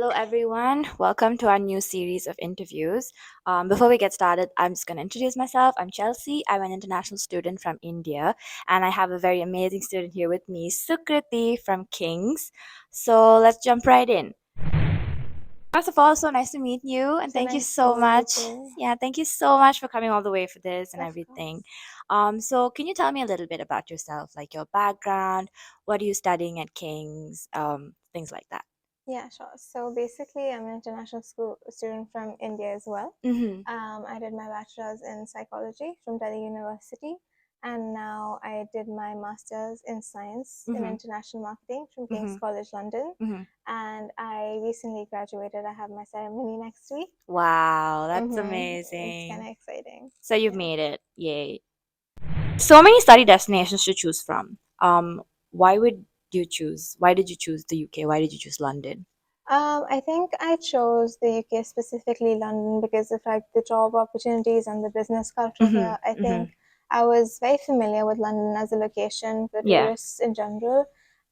Hello, everyone. Welcome to our new series of interviews. Before we get started, I'm just going to introduce myself. I'm Chelsea. I'm an international student from India, and I have a very amazing student here with me, Sukriti from King's. So let's jump right in. First of all, so nice to meet you, and So thank you nice to so meet you much. too. Yeah, thank you so much for coming all the way for this and Of everything. course. So can you tell me a little bit about yourself, like your background, what are you studying at King's, things like that? Yeah, sure. So basically, I'm an international school student from India as well. Mm-hmm. I did my bachelor's in psychology from Delhi University, and now I did my master's in science in Mm-hmm. international marketing from King's Mm-hmm. College London. Mm-hmm. And I recently graduated. I have my ceremony next week. Wow, that's It's kind amazing. of exciting. So you've Yeah. made it. Yay. So many study destinations to choose from. Why would you choose? Why did you choose the UK? Why did you choose London? I think I chose the UK, specifically London, because of like the job opportunities and the business culture Mm-hmm. here. I Mm-hmm. think I was very familiar with London as a location for Yeah. tourists in general,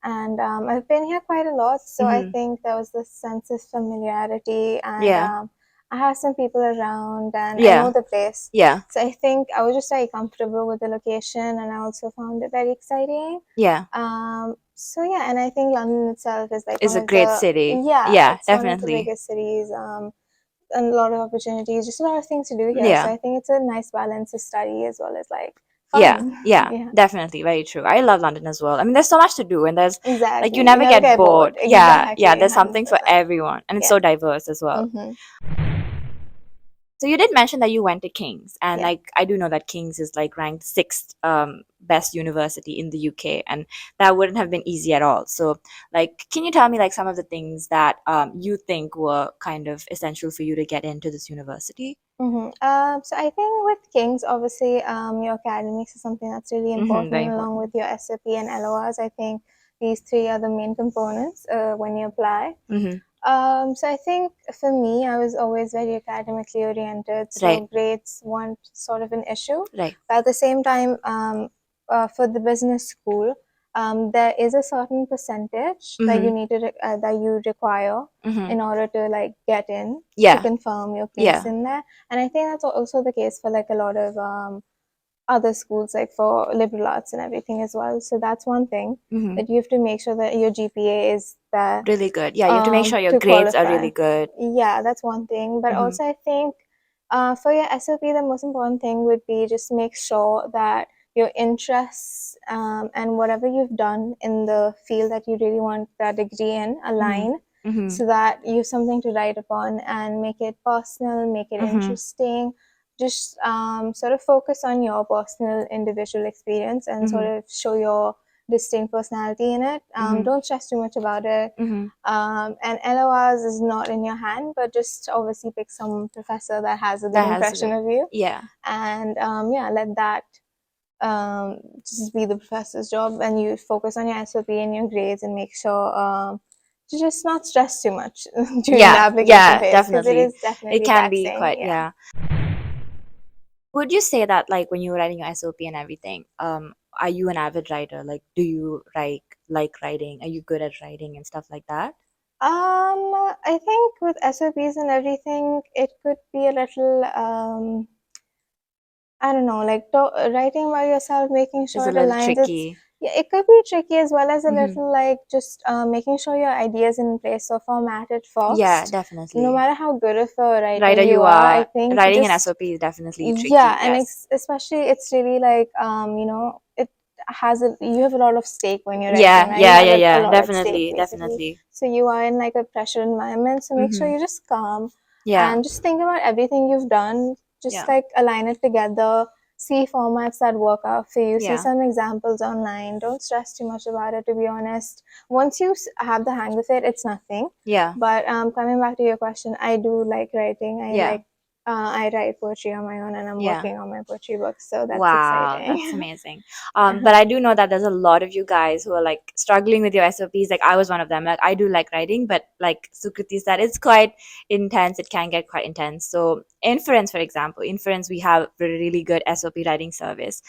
and I've been here quite a lot, so I Mm-hmm. think there was this sense of familiarity, and Yeah. I have some people around, and I know Yeah. the place. Yeah. So I think I was just very comfortable with the location, and I also found it very exciting. Yeah. So yeah, and I think London itself is like It's one a of great the, city. yeah, Yeah, it's one of the definitely. biggest cities, and a lot of opportunities, just a lot of things to do here. So Yeah. I think it's a nice balance to study as well as like Yeah. fun. Yeah. Yeah, Definitely. Very true. I love London as well. I mean, there's so much to do, and there's like you exactly. You never never get get bored. bored. Yeah. Yeah. Exactly, There's something for 100%. everyone, and it's Yeah. so diverse as well. Mm-hmm. So you did mention that you went to King's, and Yeah. like I do know that King's is like ranked sixth best university in the UK, and that wouldn't have been easy at all. So, like, can you tell me like some of the things that you think were kind of essential for you to get into this university? Mm-hmm. So I think with Kings, obviously, your academics is something that's really Mm-hmm, important, very along with important. your SOP and LORs. I think these three are the main components when you apply. Mm-hmm. So I think for me, I was always very academically oriented, Right. so grades weren't sort of an issue. Right. But at the same time, for the business school, there is a certain percentage that Mm-hmm. you need to that you require Mm-hmm. in order to like get in to Yeah. confirm your place Yeah. in there. And I think that's also the case for like a lot of other schools, like for liberal arts and everything as well. So that's one thing, Mm-hmm. that you have to make sure that your GPA is there Really good. Yeah, you have to make sure your to grades are qualify. really good. Yeah, that's one thing. But Mm-hmm. also, I think for your SOP, the most important thing would be just make sure that your interests and whatever you've done in the field that you really want that degree in Mm-hmm. align, Mm-hmm. so that you have something to write upon and make it personal, make it Mm-hmm. interesting. Just sort of focus on your personal individual experience and sort Mm-hmm. of show your distinct personality in it. Mm-hmm. Don't stress too much about it. Mm-hmm. And LORs is not in your hand, but just obviously pick some professor that has a good That has impression it. of you, Yeah. and yeah, let that just be the professor's job, and you focus on your SOP and your grades, and make sure to just not stress too much during the Yeah, application yeah, phase, because it definitely. is It definitely can be taxing. quite, Yeah. yeah. Would you say that like when you were writing your SOP and everything, are you an avid writer? Like, do you write like writing? Are you good at writing and stuff like that? I think with SOPs and everything, it could be a little I don't know, like writing by yourself, making It's sure a it little aligns. It's, tricky. yeah, it could be tricky, as well as a Mm-hmm. little like just making sure your ideas in place or formatted Yeah, first. No definitely. matter how good of a writer Writer you you are, I are, think writing an just, SOP is definitely yeah, tricky. and Yes. especially it's really like it has a, you have a lot of stake when you're writing, Yeah, right? You yeah, have yeah, a yeah. lot at stake Definitely, basically. definitely. So you are in like a pressure environment. So make sure Mm-hmm. you're just calm Yeah, and just think about everything you've done. Just yeah, like align it together. See formats that work out for you. See yeah, some examples online. Don't stress too much about it, to be honest. Once you have the hang of it, it's nothing. yeah, But coming back to your question, I do like writing. I yeah. like I write poetry on my own, and I'm Yeah. working on my poetry book, so that's Wow, that's exciting. amazing. But I do know that there's a lot of you guys who are like struggling with your SOPs. Like I was one of them. Like I do like writing, but like Sukriti said, it's quite intense. It can get quite intense. So Inference, for example, Inference, we have a really good SOP writing service.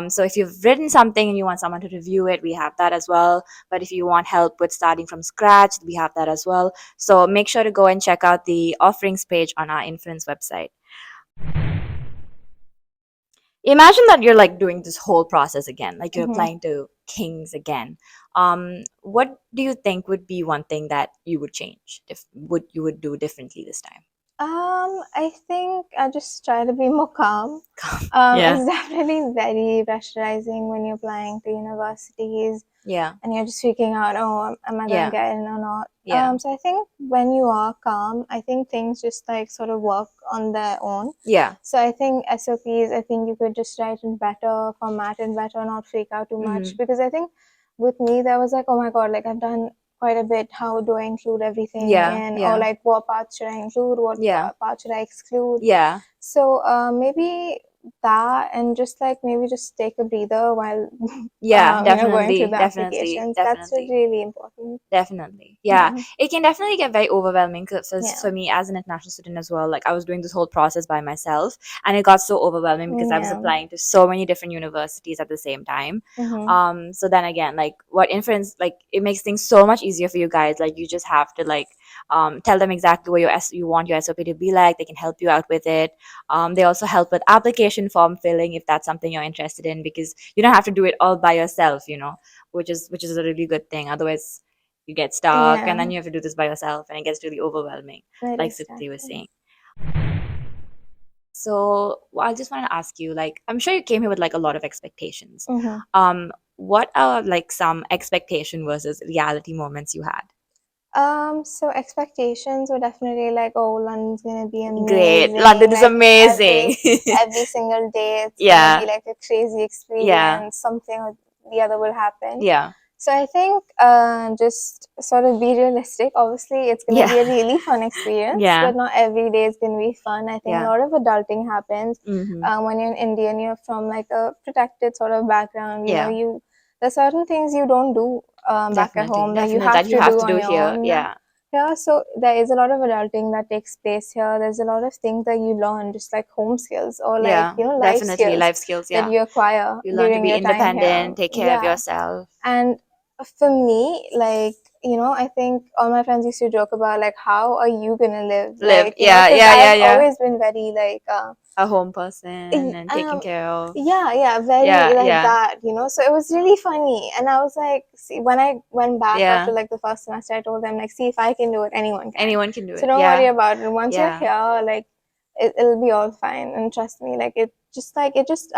So if you've written something and you want someone to review it, we have that as well. But if you want help with starting from scratch, we have that as well. So make sure to go and check out the offerings page on our Inference website. Imagine that you're like doing this whole process again, like you're Hmm. applying to Kings again. What do you think would be one thing that you would change, if would you would do differently this time? I think I just try to be more calm. Yeah, It's definitely very pressurizing when you're applying to universities yeah, and you're just freaking out, oh, am I gonna yeah, get in or not? yeah, So I think when you are calm, I think things just like sort of work on their own. yeah. So I think SOPs, I think you could just write it better, format it better, not freak out too much. Mm-hmm. Because I think with me, there was like, oh my God, like I've done quite a bit. How do I include everything Yeah, in? Or yeah, like what parts should I include? What yeah, parts should I exclude? yeah. So maybe that, and just like maybe just take a breather while Yeah, going through definitely, the definitely, applications. That's definitely. really important. Definitely. Yeah. Yeah. It can definitely get very overwhelming because Yeah. for me as an international student as well, like I was doing this whole process by myself and it got so overwhelming because I was Yeah. applying to so many different universities at the same time. Mm-hmm. So then again, like what Inference, like it makes things so much easier for you guys. Like you just have to like tell them exactly what you want your SOP to be like. They can help you out with it. They also help with application form filling if that's something you're interested in, because you don't have to do it all by yourself, which is a really good thing. Otherwise you get stuck and Yeah. then you have to do this by yourself and it gets really overwhelming, Very like Sukriti was stressful. saying. So I just want to ask you, like, I'm sure you came here with like a lot of expectations. Mm-hmm. What are like some expectation versus reality moments you had? So expectations were definitely like, oh, London's gonna be Great, amazing. London is Like amazing. every single day, it's gonna be Yeah, like a crazy yeah, experience. Something or the other will happen. yeah, So I think just sort of be realistic. Obviously, it's gonna yeah, be a really fun experience, yeah, but not every day is gonna be fun. I think a yeah. lot of adulting happens Mm-hmm. when you're in India and you're from like a protected sort of background. Yeah, There's certain things you don't do back at definitely, home that you definitely that have you to have do to do on your here. own. Yeah, Yeah, so there is a lot of adulting that takes place here. There's a lot of things that you learn, just like home skills or like, yeah, life definitely skills life skills. that Yeah, you acquire you learn to during be your time here. independent, take care of Yeah. yourself. And for me, like, I think all my friends used to joke about, like, how are you gonna live? Live. Like, Yeah, because yeah, yeah, I've yeah. always been very, like, A home person y- and taken um, care of. yeah, yeah, very Yeah, like yeah, that. So it was really funny. And I was like, see, when I went back after yeah. like the first semester, I told them, like, see, if I can do it, anyone can. Anyone can do So it. don't worry Yeah, about it. Once you're yeah, here, like, it'll be all fine. And trust me, it just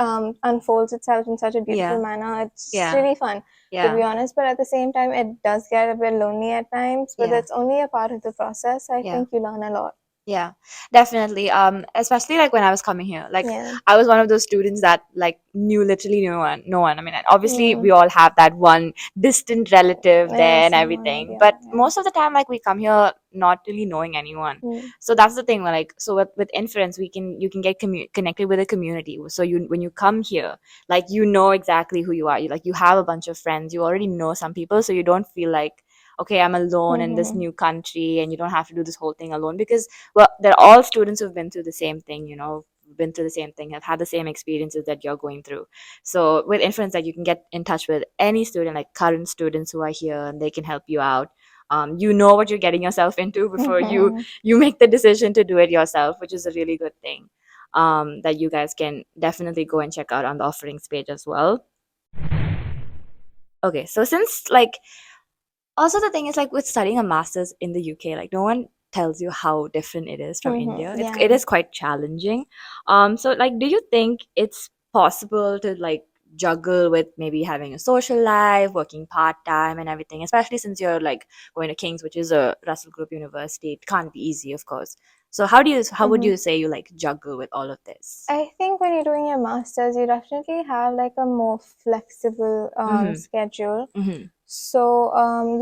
unfolds itself in such a beautiful yeah, manner. It's just yeah, really fun, to yeah, be honest. But at the same time, it does get a bit lonely at times, but yeah, that's only a part of the process. I yeah. think you learn a lot. Yeah, definitely. Especially like when I was coming here, like Yeah. I was one of those students that like knew literally no one, no one. I mean, obviously Mm. we all have that one distant relative Yeah, there and someone everything, idea. but Yeah. most of the time, like we come here not really knowing anyone. Mm. So that's the thing. Like, so with Inference, you can get connected with a community. So when you come here, like you know exactly who you are. You have a bunch of friends. You already know some people, so you don't feel like, okay, I'm alone in this Mm-hmm. new country, and you don't have to do this whole thing alone, because well, they're all students who've been through the same thing, been through the same thing, have had the same experiences that you're going through. So with Inference, that you can get in touch with any student, like current students who are here, and they can help you out. You know what you're getting yourself into before you Mm-hmm. you make the decision to do it yourself, which is a really good thing. That you guys can definitely go and check out on the offerings page as well. Okay, so since like also the thing is, like with studying a master's in the UK, like no one tells you how different it is from India. Mm-hmm. It Yeah. is quite challenging. So like do you think it's possible to like juggle with maybe having a social life, working part-time and everything, especially since you're like going to King's, which is a Russell Group university. It can't be easy, of course. So how would Mm-hmm. you say you like juggle with all of this? I think when you're doing your masters, you definitely have like a more flexible Mhm. schedule. Mhm. So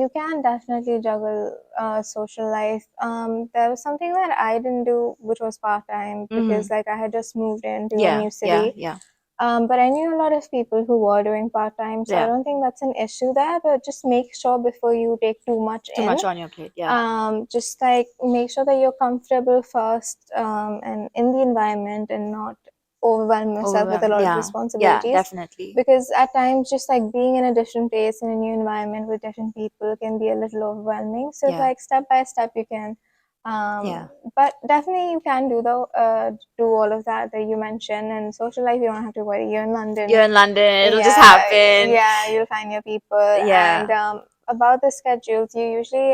you can definitely juggle social life. There was something that I didn't do, which was part time, Mm-hmm. because like I had just moved into a Yeah, new yeah, city. yeah. But I knew a lot of people who were doing part time, so I Yeah. don't think that's an issue there. But just make sure before you take too much Too in, much on your plate. Yeah. just like make sure that you're comfortable first, and in the environment, and not overwhelm yourself with a Overwhelmed. lot of Yeah. Yeah, responsibilities, definitely. because at times just like being in a different place in a new environment with different people can be a little overwhelming. So it's Yeah. like step by step you can, Yeah. but definitely you can do all of that that you mentioned. And social life, you don't have to worry, you're in You're London. in London, it'll just Yeah, happen. yeah, you'll find your people. And Yeah. about the schedules, you usually,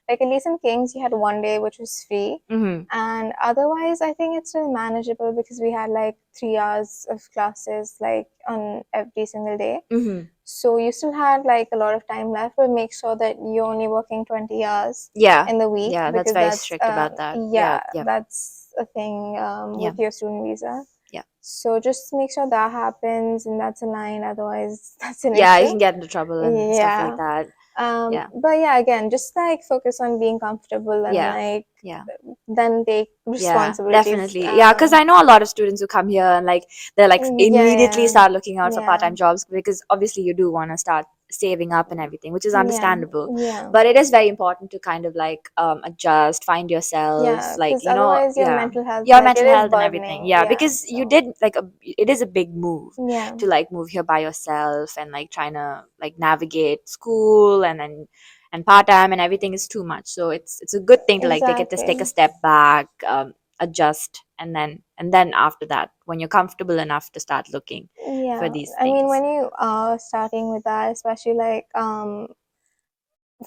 like at least in Kings, you had one day which was free, Mm-hmm. and otherwise, I think it's still manageable because we had like 3 hours of classes like on every single day. Mm-hmm. So you still had like a lot of time left, but make sure that you're only working 20 hours Yeah. in the week, Yeah, that's because very that's strict about that. Yeah. yeah, Yeah. that's a thing Yeah. with your student visa. Yeah. So just make sure that happens and that's aligned. Otherwise, that's an Yeah, you issue. can get into trouble and stuff like Yeah. that. Yeah. But yeah, again, just like focus on being comfortable and Yeah. like Yeah. then take Yeah, responsibilities. definitely. Yeah, because I know a lot of students who come here and like they're like immediately Yeah, start looking out for yeah, part-time jobs because obviously you do want to start saving up and everything, which is yeah, understandable. yeah, But it is very important to kind of like adjust, find yourself, yeah. like Because otherwise, your yeah, mental health, your like it mental is health and everything. burdening. Yeah, Yeah. because you So did like it is a big move yeah, to like move here by yourself and like trying to like navigate school and then and part-time and everything is too much. So it's a good thing to like take a exactly. step back, adjust, and then after that when you're comfortable enough to start looking for Yeah, these I mean, things. when you are starting with that, especially like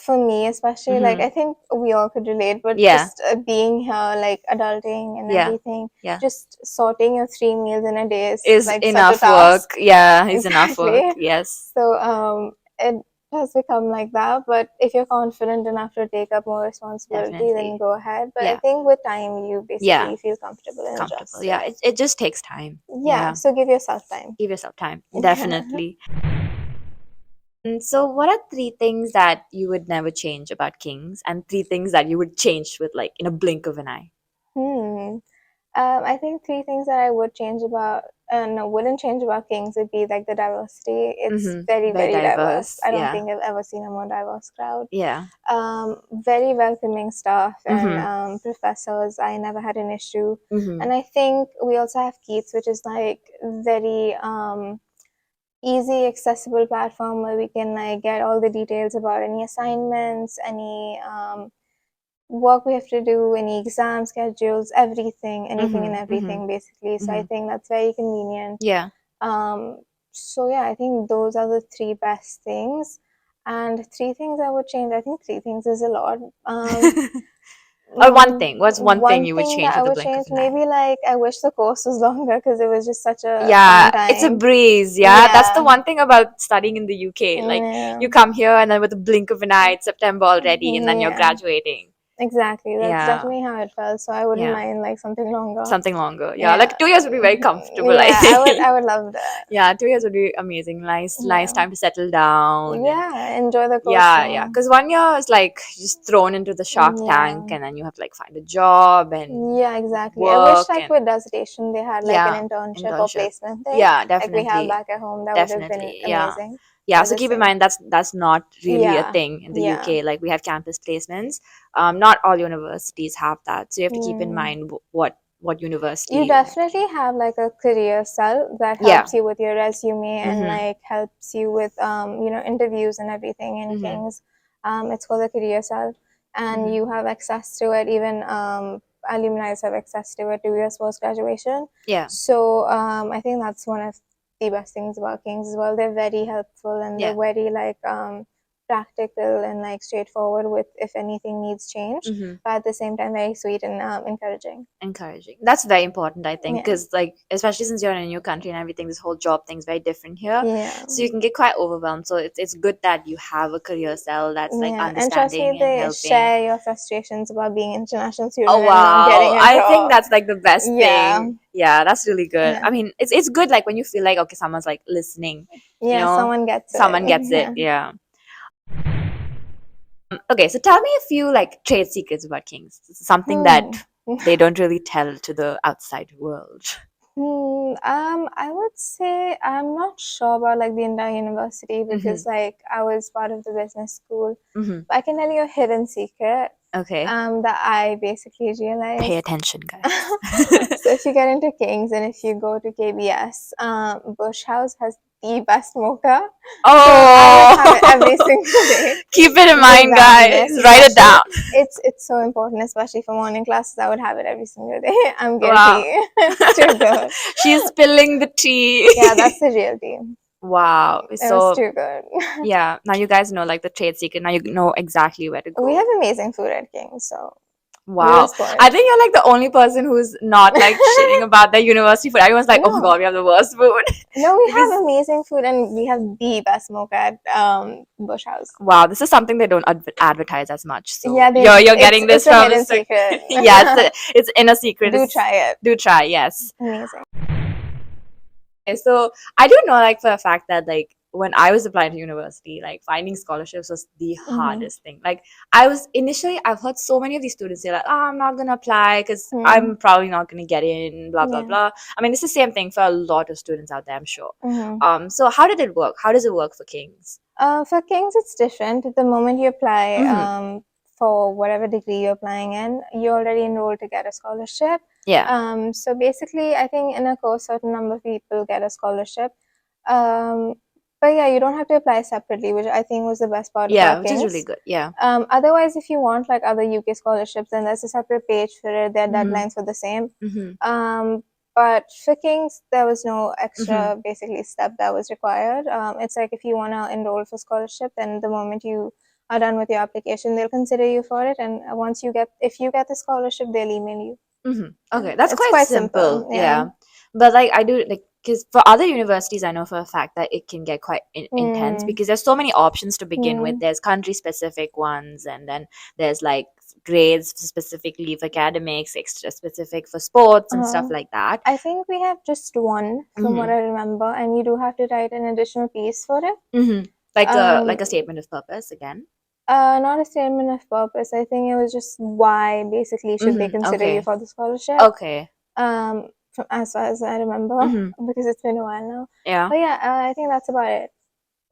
for me, especially like Mm-hmm. I think we all could relate, but Yeah. just being here, like adulting and Yeah. everything, Yeah, just sorting your 3 meals in a day is is like such a enough work. task. Yeah, is enough work. Exactly. Yes, So it has become like that. But if you're confident enough to take up more responsibility, then definitely. go ahead. But I Yeah. think with time, you Yeah, basically feel comfortable and comfortable. adjust to Yeah, it. it just takes time. Yeah. Yeah, So give yourself time. give yourself time. Yeah. Definitely. And so what are three things that you would never change about Kings and three things that you would change with like in a blink of an eye? Hmm. I think 3 things that I would change about, no, wouldn't change about Kings would be like the diversity. It's Mm-hmm. very, Very very diverse. diverse. I don't Yeah. think I've ever seen a more diverse crowd. Yeah. Very welcoming staff and Mm-hmm. professors. I never had an issue. Mm-hmm. And I think we also have Keats, which is like very easy, accessible platform where we can like get all the details about any assignments, any work we have to do, any exam schedules, everything, anything and Mm-hmm. Mm-hmm. everything basically. So I Mm-hmm. think that's very convenient. Yeah. Um, so yeah, I think those are the three best things. And 3 things I would change. I think 3 things is a lot. Or one thing. What's one thing One you would thing that change I with a would blink of change, an eye? maybe like I wish the course was longer because it was just such a Yeah, fun it's a time. breeze. Yeah, that's the Yeah, one thing about studying in the UK. Like yeah, you come here and then with a blink of an eye, it's September already, and then you're yeah. graduating. Exactly. That's Yeah, definitely how it felt. So I wouldn't yeah, mind like something longer. something longer. Yeah, Yeah. like 2 years would be very comfortable, I Yeah, think. I would love that. Yeah, 2 years would be amazing. Nice Yeah. time to settle down and Yeah, enjoy the course yeah. more. Because 1 year is like just thrown into the shark tank, Yeah. and then you have to like find a job and Yeah, exactly. I wish work like and with dissertation they had like an yeah, internship or internship. placement thing Yeah, like we have definitely. back at home. That would have been Definitely, yeah. amazing. Yeah, But so the keep in same. mind that's not really a Yeah. thing in the Yeah. UK. Like we have campus placements. Not all universities have that. So you have to keep in Mm. mind what You university. definitely have like a career cell that Yeah. helps you with your resume and Mhm. like helps you with interviews and everything in Mhm. Kings. It's called a career cell, and Mhm. you have access to it. Even alumni have access to it 2 years post graduation. Yeah. So I think that's one of the best things about Kings as well. They're very helpful and they're Yeah. very like practical and like straightforward with if anything needs changed, Mhm. but at the same time very sweet and encouraging. Encouraging. That's very important, I think, Yeah. because like especially since you're in a new country and everything, this whole job thing's very different here. Yeah. So you can get quite overwhelmed. So it's good that you have a career cell that's like Yeah. And trust me, understanding and they helping. share your frustrations about being an international student Oh and not wow. getting a I think job. that's like the best Yeah. thing. Yeah, that's really good. Yeah. I mean, it's good like when you feel like okay, someone's like listening, Yeah. Someone gets it. someone gets it. Yeah. Yeah. Okay, so tell me a few like trade secrets about kings. Something that Hmm. they don't really tell to the outside world. I would say I'm not sure about like the entire university Mm-hmm. because like I was part of the business school. Mm-hmm. But I can tell you a hidden secret Okay. that I basically Pay realized. attention, guys. So if you get into Kings and if you go to KBS, Bush House has the best mocha. So I would have it Oh, every single day keep it in mind, without guys. miss. Write it Especially, down. it's so important, especially for morning classes. I would have it every single day. I'm Wow. guilty. It's too good. She's spilling the Yeah, that's tea. the real tea. Wow. It was So, too good. yeah, now you guys know like the trade secret. Now you know exactly where to We go. have amazing food at Kings, so we were Wow. I spoiled. think you're like the only person who's not like shitting about the university food. Everyone's like, oh my No, god, we have the worst food. no, we Because have amazing food and we have the best mocha at Bush House. wow, this is something they don't advertise as much. So Yeah, you're getting this it's a from hidden secret. yeah, it's in a secret. Do It's, try it. do try, yes. Amazing. Okay, so I do know like for a fact that like when I was applying to university, like finding scholarships was the Mm-hmm. hardest thing. Like I was initially, I've heard so many of these students say like, "Oh, I'm not gonna apply because Mm. I'm probably not gonna get in." Blah blah Yeah. blah. I mean, it's the same thing for a lot of students out there, I'm sure. Mm-hmm. So how did it work? How does it work for Kings? For Kings, it's different. The moment you apply Mm-hmm. for whatever degree you're applying in, you're already enrolled to get a scholarship. Yeah. So basically, I think in a course, certain number of people get a scholarship. Um, but yeah, you don't have to apply separately, which I think was the best part Yeah, about which is really Kings. good. Yeah. Otherwise, if you want like other UK scholarships, then there's a separate page for it. Their Mm-hmm. deadlines for the same. Mm-hmm. But for Kings, there was no Mm-hmm. extra basically step that was required. It's like if you want to enroll for scholarship, then the moment you are done with your application, they'll consider you for it. And if you get the scholarship, they'll email you. Mm-hmm. Yeah, Okay, that's it's quite quite simple. simple. Yeah. Yeah, but like I do like because for other universities, I know for a fact that it can get quite intense Hmm. because there's so many options to begin with. Hmm. There's country specific ones, and then there's like grades specifically for academics, extra specific for sports and stuff Uh, like that. I think we have just one from what Mm-hmm. I remember, and you do have to write an additional piece for it. Mm-hmm. Um, Like a statement of purpose again. Not a statement of purpose. I think it was just why basically should they Mm-hmm. consider you Okay. for the scholarship. Okay. From as far as I remember, Mm-hmm. because it's been a while now. Yeah. But yeah, I think that's about it.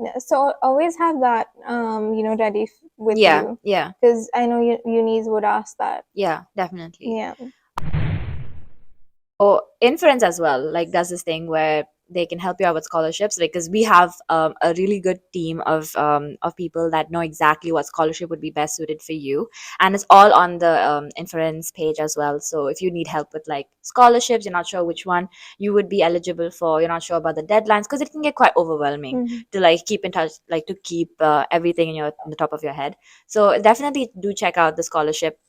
Yeah, so always have that, ready with Yeah. you, Yeah. because I know unis would ask that. Yeah. Definitely. Yeah. Or inference as well like does this thing where they can help you out with scholarships because we have a really good team of people that know exactly what scholarship would be best suited for you, and it's all on the inference page as well. So if you need help with like scholarships, you're not sure which one you would be eligible for, you're not sure about the deadlines, because it can get quite overwhelming Hmm. to like keep in touch, like to keep everything in the top of your head. So definitely do check out the scholarship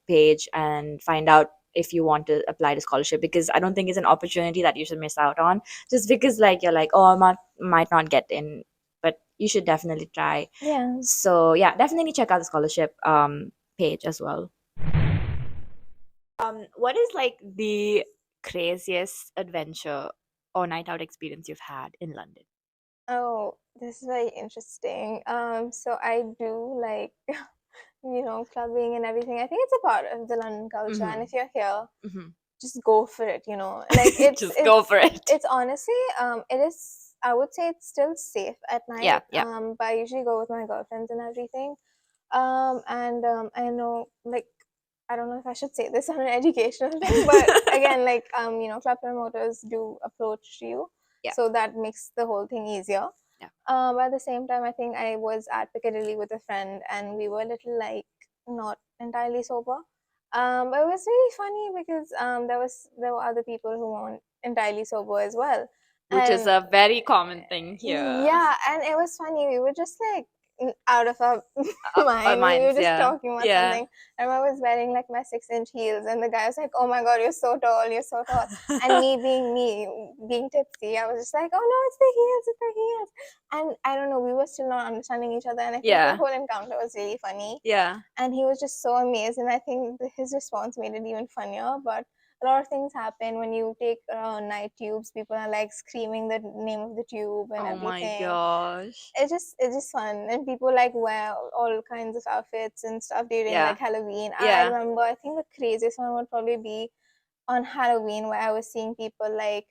page and find out if you want to apply to scholarship, because I don't think it's an opportunity that you should miss out on just because like you're like, oh, might not get in, but you should definitely try. Yeah. So yeah, definitely check out the scholarship page as well. What is like the craziest adventure or night out experience you've had in London? Oh, this is very interesting. So I do like, clubbing and everything. I think it's a part of the London culture, and Mm-hmm. if you're here, Mm-hmm. just go for it. Like it's Just go it's for it. it's honestly, it is. I would say it's still safe at Yeah, night. yeah. But I usually go with my girlfriends and everything. And I know, like, I don't know if I should say this on an educational thing, but again, like, club promoters do approach you, Yeah, so that makes the whole thing easier. yeah. But at the same time, I think I was at Piccadilly with a friend, and we were a little like not entirely sober. But it was really funny because there were other people who weren't entirely sober as well, Which is and a very common thing here. yeah, and it was funny. We were just like out of our Our mind. We were minds, just yeah. talking about Yeah. something. And I was wearing like my 6-inch heels, and the guy was like, "Oh my god, you're so tall, you're so tall." And me, being tipsy, I was just like, "Oh no, it's the heels." And I don't know, we were still not understanding each other, and I think the Yeah. whole encounter was really funny. Yeah. And he was just so amazed, and I think his response made it even funnier. But a lot of things happen when you take night tubes. People are like screaming the name of the tube and Oh my everything. gosh. It's just fun, and people like wear all kinds of outfits and stuff during Yeah. like Halloween. I Yeah. remember, I think the craziest one would probably be on Halloween, where I was seeing people like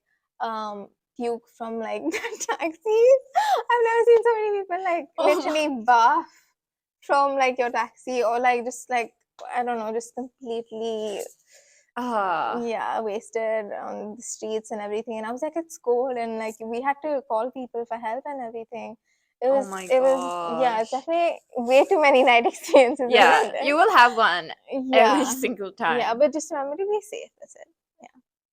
puke from like taxis. I've never seen so many people like Oh my. literally barf from like your taxi, or like just like, I don't know, just completely, Ah. yeah, wasted on the streets and everything. And I was like, it's cold, and like we had to call people for help and everything. It Oh was my it was yeah, it's gosh. definitely way too many night experiences in Yeah, London. you will have one every Yeah, single yeah, time. but just remember to be safe. That's it.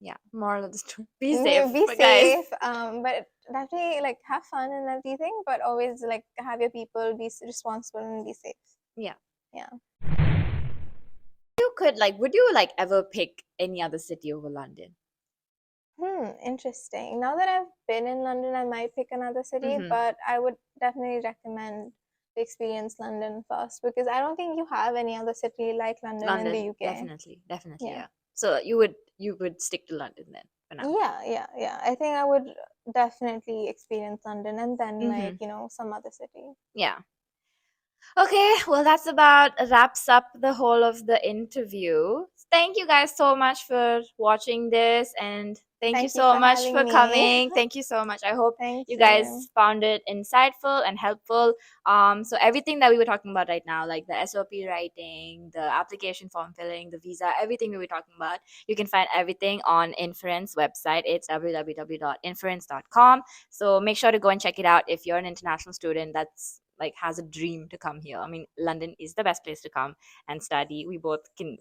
Yeah, moral of the story. Be Yeah, safe, be guys. safe. But definitely like have fun and everything, but always like have your people be responsible and be safe. Yeah. Yeah. You could like, would you like ever pick any other city over London? Interesting. Now that I've been in London, I might pick another city, Mm-hmm. but I would definitely recommend to experience London first, because I don't think you have any other city like London in the London, UK. definitely, definitely, Yeah. yeah. So you would stick to London then for now. Yeah, yeah, yeah. I think I would definitely experience London and then Mm-hmm. like, some other city. Yeah. Okay, well, that's about wraps up the whole of the interview. Thank you guys so much for watching this, and thank you Thank you so for much having for me. coming. Thank you so much. I hope Thank you you. guys found it insightful and helpful. So everything that we were talking about right now, like the SOP writing, the application form filling, the visa, everything we were talking about, you can find everything on Inference website. It's www.inference.com. So make sure to go and check it out if you're an international student that's like has a dream to come here. I mean, London is the best place to come and study. We both can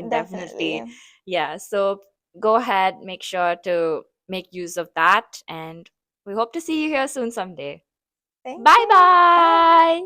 definitely, Definitely. yeah. So go ahead, make sure to make use of that, and we hope to see you here soon someday. Thank Bye you. Bye. bye.